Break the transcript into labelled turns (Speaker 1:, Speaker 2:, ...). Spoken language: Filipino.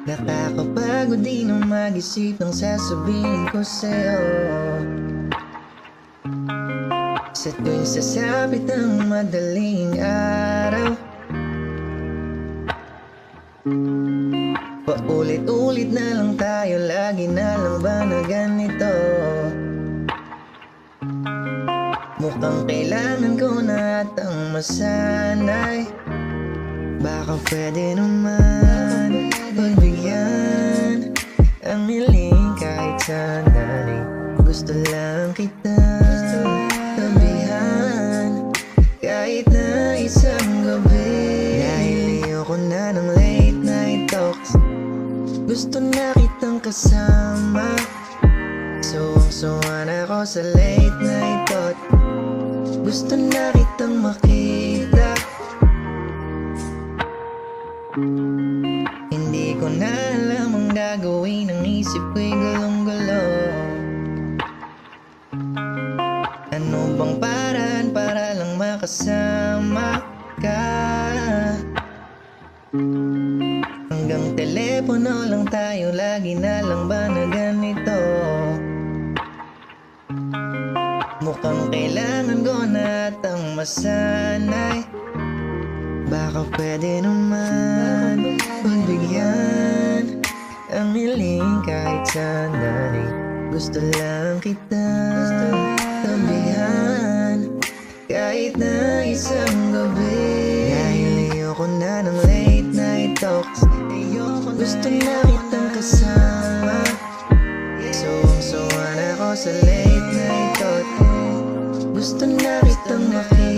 Speaker 1: Nakakapagod din ang mag-isip ng sasabihin ko sa'yo. Sa tuwing sasapit ng madaling araw, paulit-ulit na lang tayo, lagi na lang ba na ganito? Mukhang kailangan ko na atang masanay. Baka pwede naman pagbigyan ang hiling kahit sandali. Gusto lang kita tabihan kahit na isang gabi. Dahil ayoko na ng late night talks, gusto na kitang kasama. Suwang-suwa na ako sa late night thought, gusto na kitang makita. Hindi ko na alam ang gagawin, ang isip ko'y gulong-gulo. Ano bang paraan para lang makasama ka? Hanggang telepono lang tayo, lagi na lang ba na ganito? Mukhang kailangan ko na atang masanay. Baka pwede naman pagbigyan ang hiling kahit sandali. Gusto lang kita tabihan kahit na isang gabi. Dahil ayoko na ng late night talks, gusto na kitang kasama. Suwang-suwa na ako sa late night thought, gusto na kitang makita.